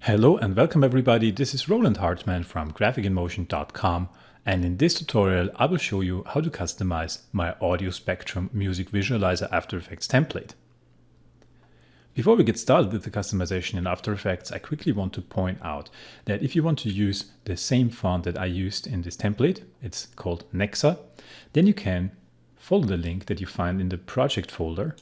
Hello and welcome everybody, this is Roland Hartmann from graphicinmotion.com, and in this tutorial I will show you how to customize my Audio Spectrum Music Visualizer After Effects template. Before we get started with the customization in After Effects, I quickly want to point out that if you want to use the same font that I used in this template, it's called Nexa, then you can follow the link that you find in the project folder.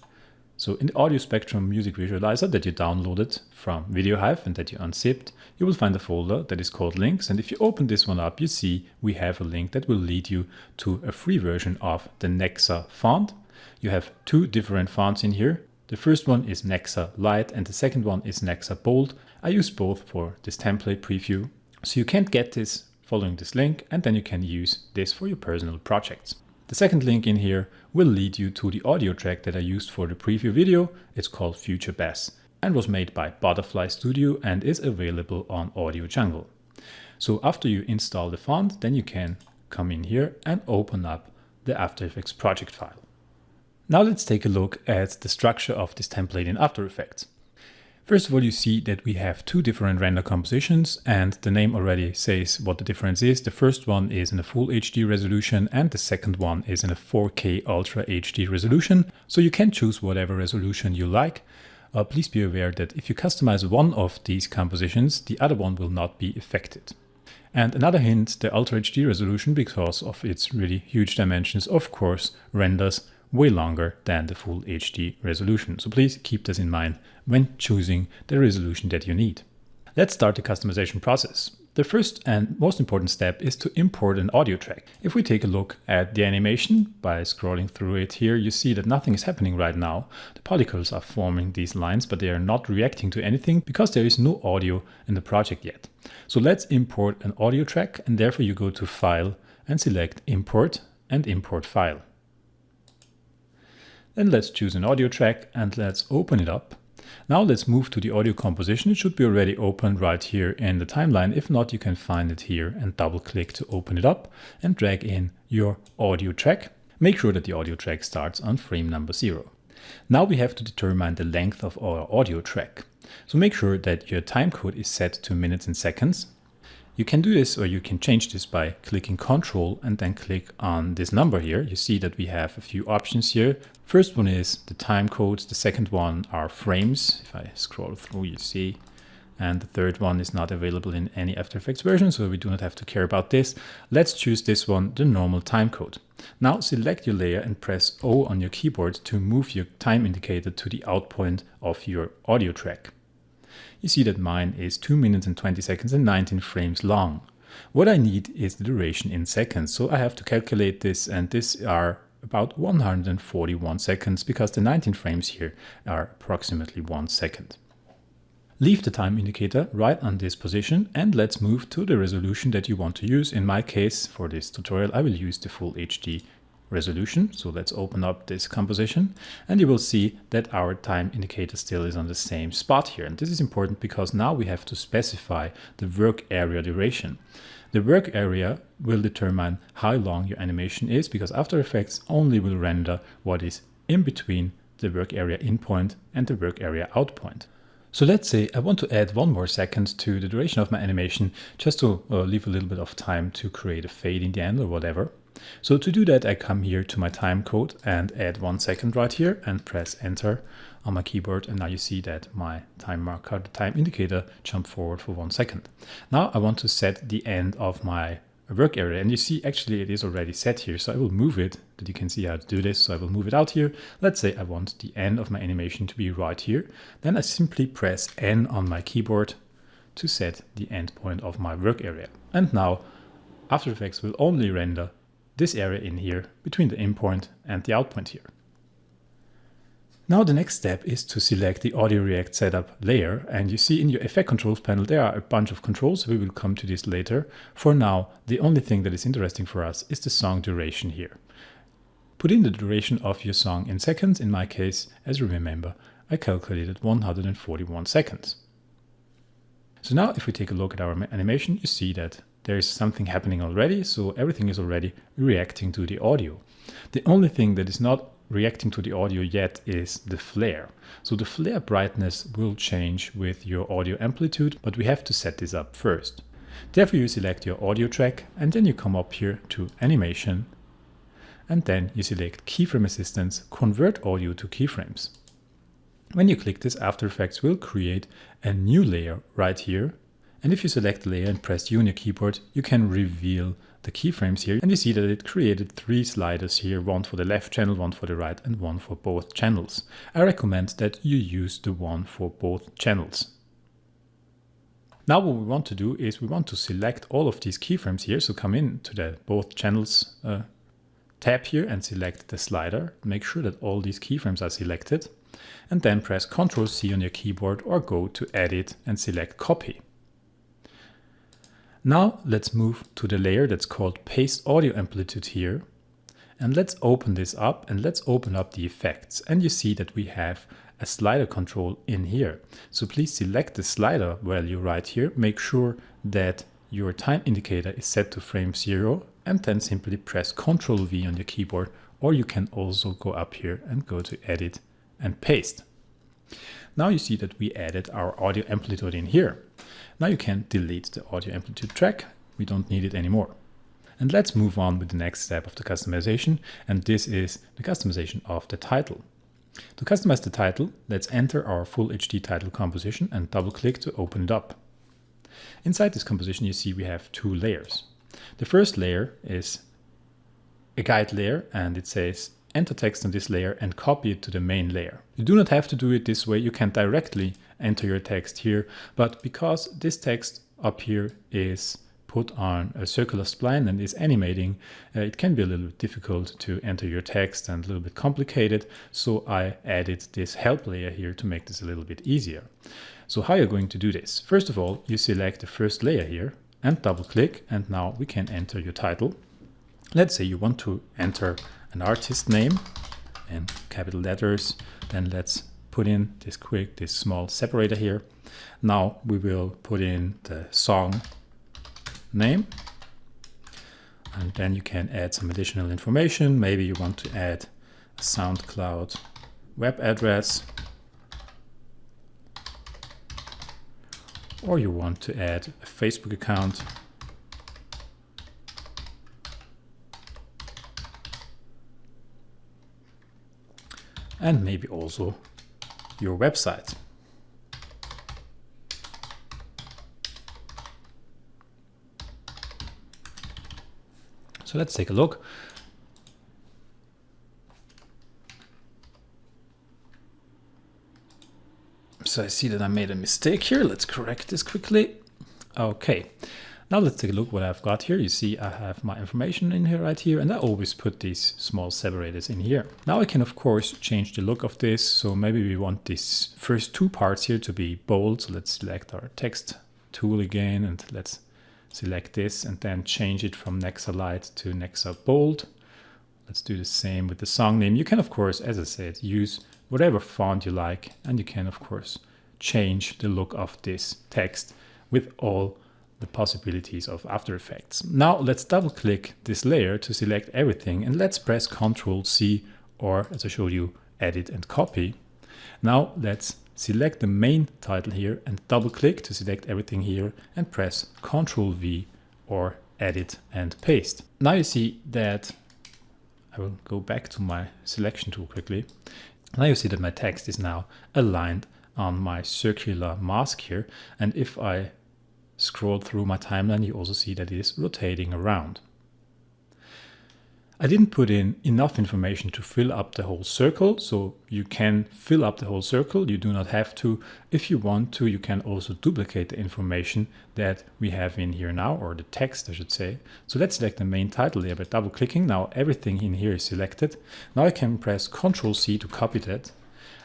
So in the Audio Spectrum Music Visualizer that you downloaded from VideoHive and that you unzipped, you will find a folder that is called Links. And if you open this one up, you see we have a link that will lead you to a free version of the Nexa font. You have two different fonts in here. The first one is Nexa Light and the second one is Nexa Bold. I use both for this template preview. So you can get this following this link, and then you can use this for your personal projects. The second link in here will lead you to the audio track that I used for the preview video. It's called Future Bass and was made by Butterfly Studio and is available on Audio Jungle. So after you install the font, then you can come in here and open up the After Effects project file. Now let's take a look at the structure of this template in After Effects. First of all, you see that we have two different render compositions, and the name already says what the difference is. The first one is in a full HD resolution and the second one is in a 4K Ultra HD resolution. So you can choose whatever resolution you like. Please be aware that if you customize one of these compositions, the other one will not be affected. And another hint, the Ultra HD resolution, because of its really huge dimensions, of course, renders way longer than the full HD resolution. So please keep this in mind when choosing the resolution that you need. Let's start the customization process. The first and most important step is to import an audio track. If we take a look at the animation by scrolling through it here, you see that nothing is happening right now. The particles are forming these lines, but they are not reacting to anything because there is no audio in the project yet. So let's import an audio track, and therefore you go to File and select Import and Import File. Then let's choose an audio track and let's open it up. Now let's move to the audio composition. It should be already opened right here in the timeline. If not, you can find it here and double click to open it up and drag in your audio track. Make sure that the audio track starts on frame number 0. Now we have to determine the length of our audio track. So make sure that your timecode is set to minutes and seconds. You can do this, or you can change this by clicking Ctrl and then click on this number here. You see that we have a few options here. First one is the time codes. The second one are frames. If I scroll through, you see. And the third one is not available in any After Effects version, so we do not have to care about this. Let's choose this one, the normal time code. Now select your layer and press O on your keyboard to move your time indicator to the out point of your audio track. You see that mine is 2 minutes and 20 seconds and 19 frames long. What I need is the duration in seconds, so I have to calculate this, and this are about 141 seconds because the 19 frames here are approximately 1 second. Leave the time indicator right on this position and let's move to the resolution that you want to use. In my case, for this tutorial, I will use the full HD resolution. So let's open up this composition and you will see that our time indicator still is on the same spot here. And this is important because now we have to specify the work area duration. The work area will determine how long your animation is, because After Effects only will render what is in between the work area in point and the work area out point. So let's say I want to add 1 more second to the duration of my animation, just to leave a little bit of time to create a fade in the end or whatever. So to do that, I come here to my time code and add 1 second right here and press enter on my keyboard. And now you see that my time marker, the time indicator, jumped forward for 1 second. Now I want to set the end of my work area, and you see actually it is already set here. So I will move it, that you can see how to do this. So I will move it out here. Let's say I want the end of my animation to be right here. Then I simply press N on my keyboard to set the end point of my work area. And now After Effects will only render this area in here between the in point and the out point here. Now the next step is to select the audio-react setup layer, and you see in your effect controls panel there are a bunch of controls. We will come to this later. For now, the only thing that is interesting for us is the song duration here. Put in the duration of your song in seconds. In my case, as you remember, I calculated 141 seconds. So now if we take a look at our animation, you see that there is something happening already, so everything is already reacting to the audio. The only thing that is not reacting to the audio yet is the flare. So the flare brightness will change with your audio amplitude, but we have to set this up first. Therefore you select your audio track and then you come up here to animation and then you select keyframe assistance, convert audio to keyframes. When you click this, After Effects will create a new layer right here. And if you select the layer and press U on your keyboard, you can reveal the keyframes here. And you see that it created 3 sliders here, one for the left channel, one for the right, and one for both channels. I recommend that you use the one for both channels. Now what we want to do is we want to select all of these keyframes here. So come in to the both channels tab here and select the slider. Make sure that all these keyframes are selected. And then press Ctrl C on your keyboard or go to Edit and select Copy. Now let's move to the layer that's called Paste Audio Amplitude here. And let's open this up and let's open up the effects. And you see that we have a slider control in here. So please select the slider value right here. Make sure that your time indicator is set to frame 0 and then simply press Ctrl V on your keyboard, or you can also go up here and go to Edit and Paste. Now you see that we added our audio amplitude in here. Now you can delete the audio amplitude track. We don't need it anymore. And let's move on with the next step of the customization, and this is the customization of the title. To customize the title, let's enter our FullHD title composition and double click to open it up. Inside this composition you see we have 2 layers. The first layer is a guide layer and it says enter text on this layer and copy it to the main layer. You do not have to do it this way, you can directly enter your text here, but because this text up here is put on a circular spline and is animating, it can be a little bit difficult to enter your text and a little bit complicated, so I added this help layer here to make this a little bit easier. So how you're going to do this? First of all, you select the first layer here and double click, and now we can enter your title. Let's say you want to enter an artist name in capital letters, then let's put in this small separator here. Now we will put in the song name, and then you can add some additional information. Maybe you want to add a SoundCloud web address, or you want to add a Facebook account. And maybe also your website. So let's take a look. So I see that I made a mistake here. Let's correct this quickly. Okay. Now let's take a look what I've got here. You see I have my information in here right here, and I always put these small separators in here. Now I can of course change the look of this. So maybe we want these first 2 parts here to be bold. So let's select our text tool again and let's select this and then change it from Nexa Light to Nexa Bold. Let's do the same with the song name. You can of course, as I said, use whatever font you like, and you can of course change the look of this text with all the possibilities of After Effects. Now let's double click this layer to select everything, and let's press Ctrl C, or as I showed you, Edit and Copy. Now let's select the main title here and double click to select everything here and press Ctrl V or Edit and Paste. Now you see that I will go back to my selection tool quickly. Now you see that my text is now aligned on my circular mask here, and if I scroll through my timeline, you also see that it is rotating around. I didn't put in enough information to fill up the whole circle, so you can fill up the whole circle. You do not have to. If you want to, you can also duplicate the information that we have in here now, or the text I should say. So let's select the main title here by double clicking. Now everything in here is selected. Now I can press Ctrl C to copy that.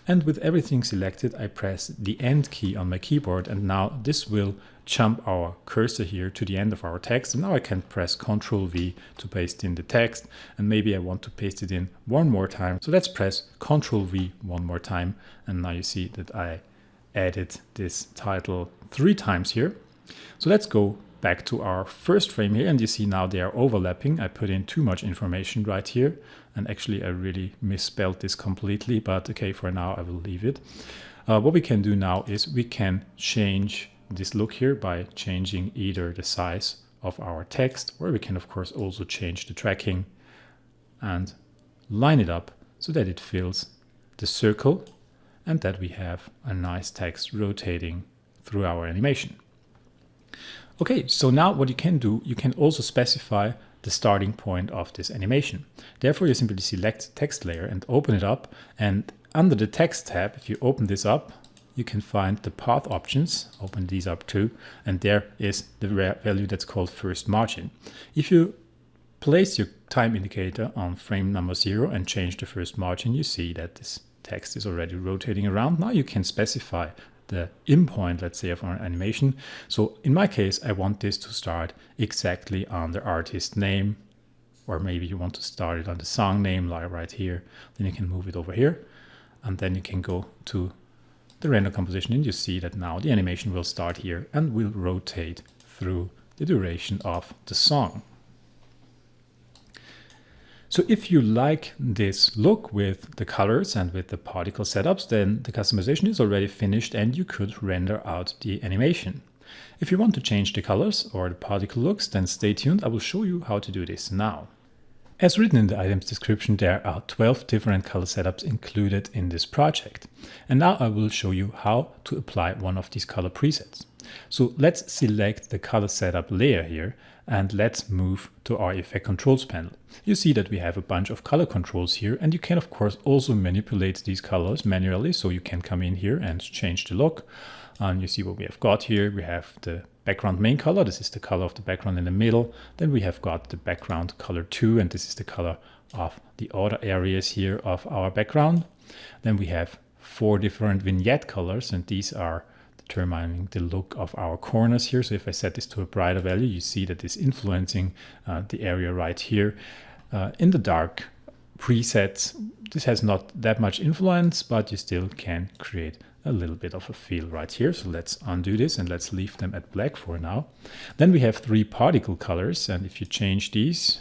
And with everything selected, I press the End key on my keyboard, and now this will jump our cursor here to the end of our text. And now I can press Ctrl V to paste in the text, and maybe I want to paste it in one more time. So let's press Ctrl V one more time, and now you see that I added this title 3 times here. So let's go back to our first frame here, and you see now they are overlapping. I put in too much information right here, and actually I really misspelled this completely, but okay, for now I will leave it. What we can do now is we can change this look here by changing either the size of our text, or we can of course also change the tracking and line it up so that it fills the circle and that we have a nice text rotating through our animation. Okay, so now what you can do, you can also specify the starting point of this animation. Therefore, you simply select text layer and open it up, and under the text tab, if you open this up, you can find the path options. Open these up too, and there is the value that's called first margin. If you place your time indicator on frame number 0 and change the first margin, you see that this text is already rotating around. Now you can specify the in point, let's say, of our animation. So in my case, I want this to start exactly on the artist name, or maybe you want to start it on the song name, like right here. Then you can move it over here, and then you can go to the render composition, and you see that now the animation will start here and will rotate through the duration of the song. So if you like this look with the colors and with the particle setups, then the customization is already finished and you could render out the animation. If you want to change the colors or the particle looks, then stay tuned. I will show you how to do this now. As written in the item's description, there are 12 different color setups included in this project. And now I will show you how to apply one of these color presets. So let's select the color setup layer here, and let's move to our effect controls panel. You see that we have a bunch of color controls here, and you can of course also manipulate these colors manually. So you can come in here and change the look. And you see what we have got here. We have the background main color. This is the color of the background in the middle. Then we have got the background color 2, and this is the color of the outer areas here of our background. Then we have 4 different vignette colors, and these are determining the look of our corners here. So if I set this to a brighter value, you see that it's influencing the area right here. In the dark presets, this has not that much influence, but you still can create a little bit of a feel right here. So let's undo this and let's leave them at black for now. Then we have 3 particle colors, and if you change these,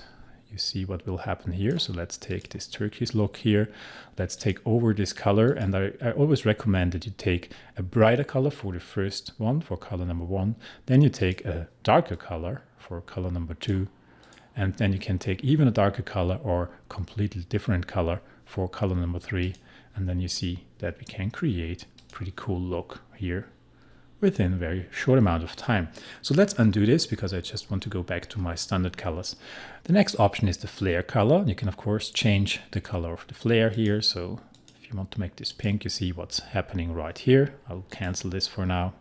you see what will happen here. So let's take this turquoise look here. Let's take over this color, and I always recommend that you take a brighter color for the first one, for color number 1. Then you take a darker color for color number 2, and then you can take even a darker color or completely different color for color number 3. And then you see that we can create pretty cool look here within a very short amount of time. So let's undo this because I just want to go back to my standard colors. The next option is the flare color. You can of course change the color of the flare here. So if you want to make this pink, you see what's happening right here. I'll cancel this for now.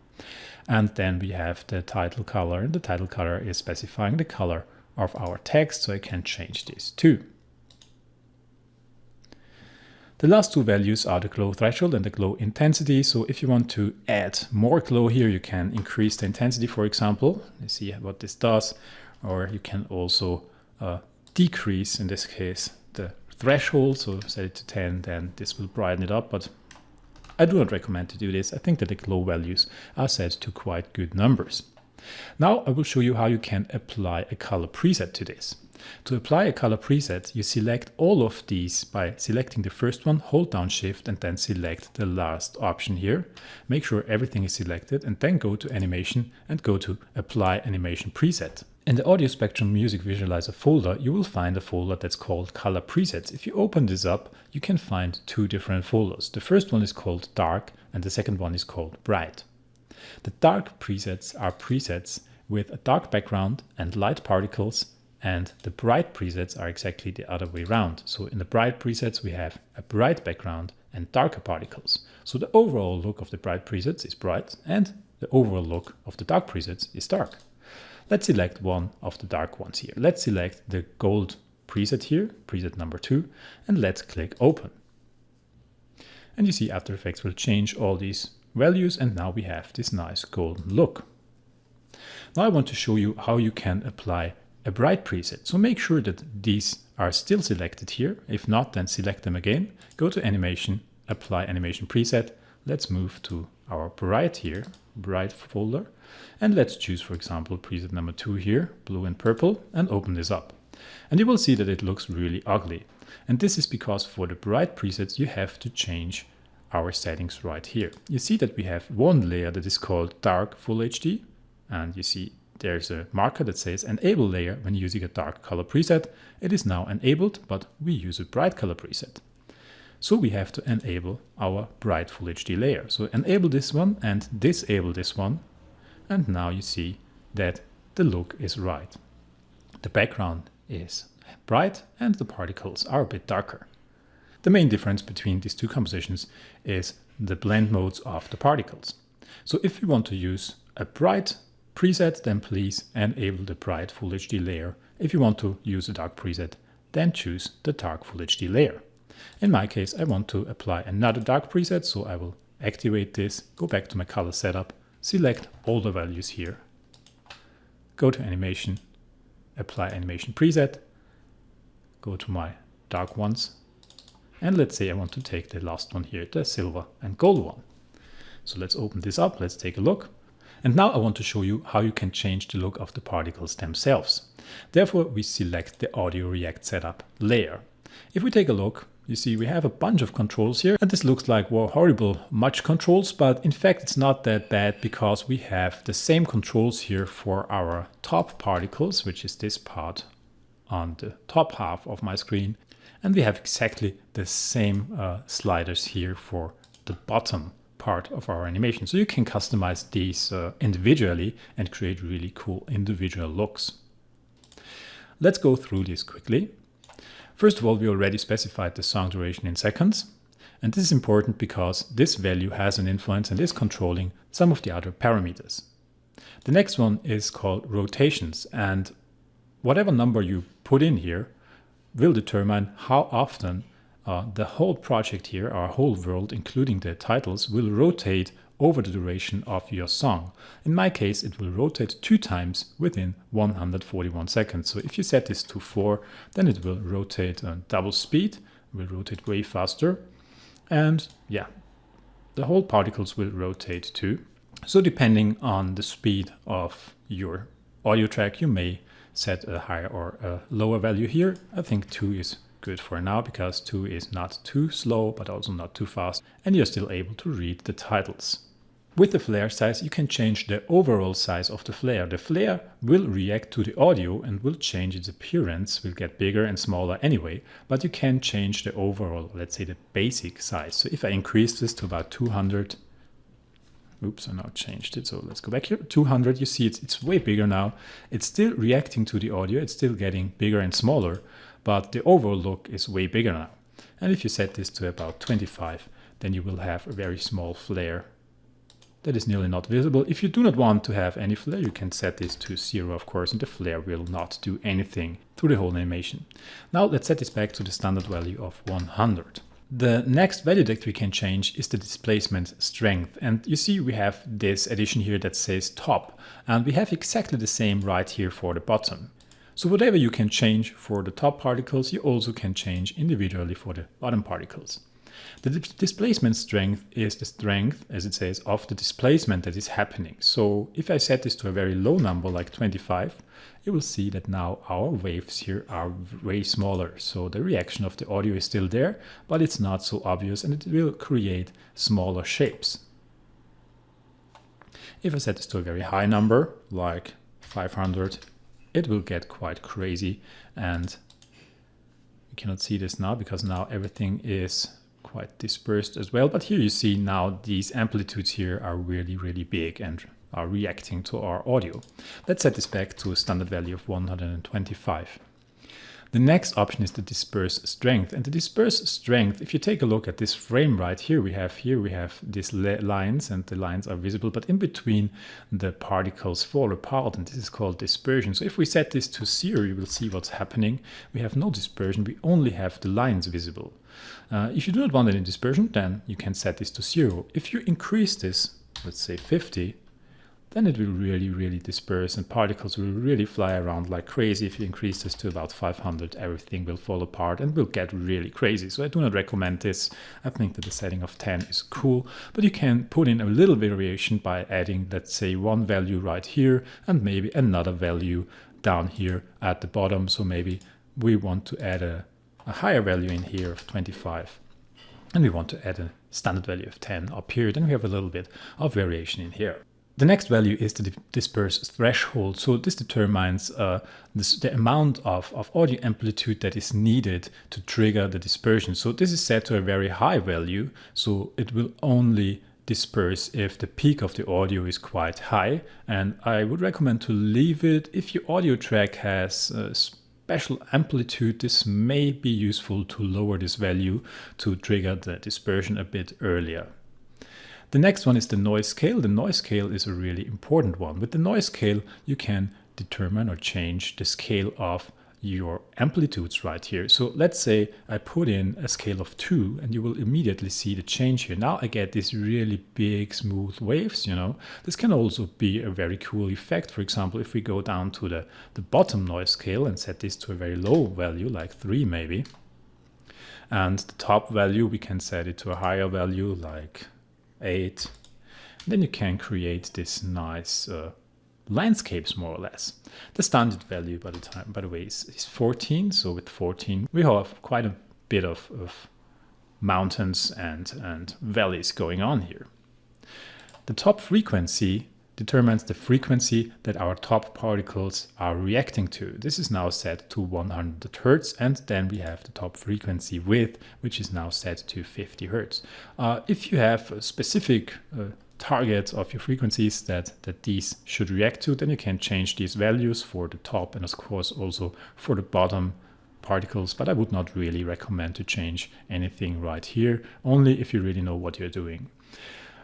And then we have the title color, and the title color is specifying the color of our text, so I can change this too. The last 2 values are the glow threshold and the glow intensity. So if you want to add more glow here, you can increase the intensity, for example. You see what this does. Or you can also decrease, in this case, the threshold. So set it to 10, then this will brighten it up. But I do not recommend to do this. I think that the glow values are set to quite good numbers. Now I will show you how you can apply a color preset to this. To apply a color preset, you select all of these by selecting the first one, hold down Shift, and then select the last option here. Make sure everything is selected, and then go to Animation and go to Apply Animation Preset. In the Audio Spectrum Music Visualizer folder, you will find a folder that's called Color Presets. If you open this up, you can find 2 different folders. The first one is called Dark, and the second one is called Bright. The dark presets are presets with a dark background and light particles, and the bright presets are exactly the other way around. So in the bright presets, we have a bright background and darker particles. So the overall look of the bright presets is bright, and the overall look of the dark presets is dark. Let's select one of the dark ones here. Let's select the gold preset here, preset number 2, and let's click Open. And you see After Effects will change all these values, and now we have this nice golden look. Now I want to show you how you can apply a bright preset. So make sure that these are still selected here. If not, then select them again. Go to Animation, Apply Animation Preset, let's move to our bright here, bright folder, and let's choose, for example, preset number 2 here, blue and purple, and open this up. And you will see that it looks really ugly. And this is because for the bright presets, you have to change our settings right here. You see that we have one layer that is called dark full HD, and you see there's a marker that says enable layer when using a dark color preset. It is now enabled, but we use a bright color preset. So we have to enable our bright full HD layer. So enable this one and disable this one. And now you see that the look is right. The background is bright and the particles are a bit darker. The main difference between these two compositions is the blend modes of the particles. So if you want to use a bright preset, then please enable the bright full HD layer. If you want to use a dark preset, then choose the dark full HD layer. In my case, I want to apply another dark preset, so I will activate this, go back to my color setup, select all the values here, go to animation, apply animation preset, go to my dark ones, and let's say I want to take the last one here, the silver and gold one. So let's open this up, let's take a look. And now I want to show you how you can change the look of the particles themselves. Therefore, we select the audio-react setup layer. If we take a look, you see we have a bunch of controls here, and this looks like, wow, horrible, much controls, but in fact it's not that bad because we have the same controls here for our top particles, which is this part on the top half of my screen, and we have exactly the same sliders here for the bottom part of our animation. So you can customize these individually and create really cool individual looks. Let's go through this quickly. First of all, we already specified the song duration in seconds. And this is important because this value has an influence and is controlling some of the other parameters. The next one is called rotations, and whatever number you put in here will determine how often the whole project here, our whole world, including the titles, will rotate over the duration of your song. In my case, it will rotate 2 times within 141 seconds. So if you set this to 4, then it will rotate double speed, will rotate way faster. And yeah, the whole particles will rotate too. So depending on the speed of your audio track, you may set a higher or a lower value here. I think 2 is good for now because 2 is not too slow but also not too fast, and you're still able to read the titles. With the flare size, you can change the overall size of the flare. The flare will react to the audio and will change its appearance, will get bigger and smaller anyway, but you can change the overall, let's say the basic size. So if I increase this to about 200, oops, I now changed it, so let's go back here, 200, you see it's way bigger now. It's still reacting to the audio, it's still getting bigger and smaller, but the overall look is way bigger now. And if you set this to about 25, then you will have a very small flare that is nearly not visible. If you do not want to have any flare, you can set this to 0, of course, and the flare will not do anything to the whole animation. Now let's set this back to the standard value of 100. The next value that we can change is the displacement strength. And you see we have this addition here that says top, and we have exactly the same right here for the bottom. So whatever you can change for the top particles, you also can change individually for the bottom particles. The displacement strength is the strength, as it says, of the displacement that is happening. So if I set this to a very low number like 25, you will see that now our waves here are way smaller. So the reaction of the audio is still there, but it's not so obvious and it will create smaller shapes. If I set this to a very high number like 500, it will get quite crazy, and you cannot see this now because now everything is quite dispersed as well. But here you see now these amplitudes here are really, really big and are reacting to our audio. Let's set this back to a standard value of 125. The next option is the disperse strength. And the disperse strength, if you take a look at this frame right here, we have these lines, and the lines are visible, but in between the particles fall apart, and this is called dispersion. So if we set this to 0, you will see what's happening. We have no dispersion, we only have the lines visible. If you do not want any dispersion, then you can set this to 0. If you increase this, let's say 50, then it will really disperse and particles will really fly around like crazy. If you increase this to about 500, everything will fall apart and will get really crazy. So I do not recommend this. I think that the setting of 10 is cool, but you can put in a little variation by adding, let's say, one value right here and maybe another value down here at the bottom. So maybe we want to add a higher value in here of 25 and we want to add a standard value of 10 up here. Then we have a little bit of variation in here. The next value is the disperse threshold. So this determines the amount of audio amplitude that is needed to trigger the dispersion. So this is set to a very high value. So it will only disperse if the peak of the audio is quite high. And I would recommend to leave it. If your audio track has special amplitude, this may be useful to lower this value to trigger the dispersion a bit earlier. The next one is the noise scale. The noise scale is a really important one. With the noise scale, you can determine or change the scale of your amplitudes right here. So let's say I put in a scale of 2 and you will immediately see the change here. Now I get these really big smooth waves, you know. This can also be a very cool effect. For example, if we go down to the bottom noise scale and set this to a very low value, like 3 maybe, and the top value, we can set it to a higher value like 8. Then you can create this nice landscapes, more or less. The standard value, by the way, is 14. So with 14, we have quite a bit of mountains and valleys going on here. The top frequency determines the frequency that our top particles are reacting to. This is now set to 100 Hertz, and then we have the top frequency width, which is now set to 50 Hertz. If you have a specific target of your frequencies that these should react to, then you can change these values for the top and of course also for the bottom particles, but I would not really recommend to change anything right here, only if you really know what you're doing.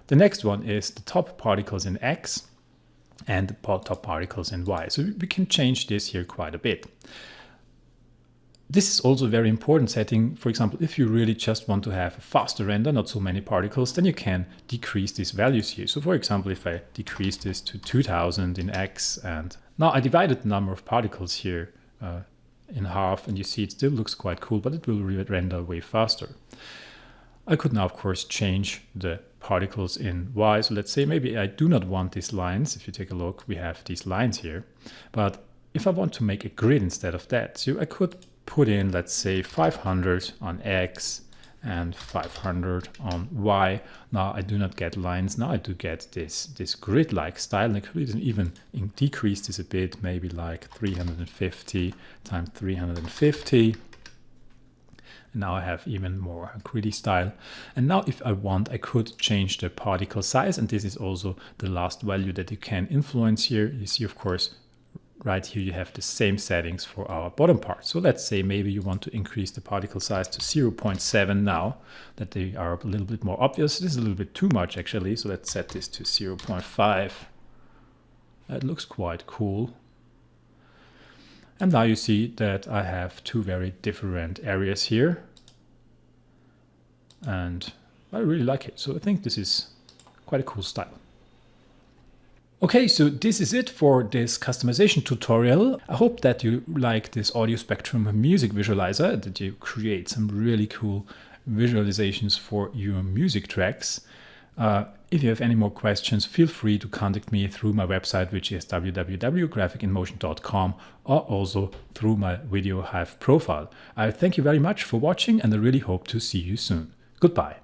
The next one is the top particles in X and the top particles in Y. So we can change this here quite a bit. This is also a very important setting. For example, if you really just want to have a faster render, not so many particles, then you can decrease these values here. So for example, if I decrease this to 2000 in X, and now I divided the number of particles here in half, and you see it still looks quite cool, but it will render way faster. I could now, of course, change the particles in Y. So let's say maybe I do not want these lines. If you take a look, we have these lines here. But if I want to make a grid instead of that, so I could put in, let's say, 500 on X and 500 on Y. Now I do not get lines. Now I do get this grid-like style. And I could even decrease this a bit, maybe like 350 times 350. Now I have even more gritty style. And now if I want, I could change the particle size. And this is also the last value that you can influence here. You see, of course, right here you have the same settings for our bottom part. So let's say maybe you want to increase the particle size to 0.7 now that they are a little bit more obvious. This is a little bit too much actually. So let's set this to 0.5. That looks quite cool. And now you see that I have two very different areas here. And I really like it. So I think this is quite a cool style. Okay, so this is it for this customization tutorial. I hope that you like this Audio Spectrum music visualizer, that you create some really cool visualizations for your music tracks. If you have any more questions, feel free to contact me through my website, which is www.graphicinmotion.com, or also through my Video Hive profile. I thank you very much for watching, and I really hope to see you soon. Goodbye.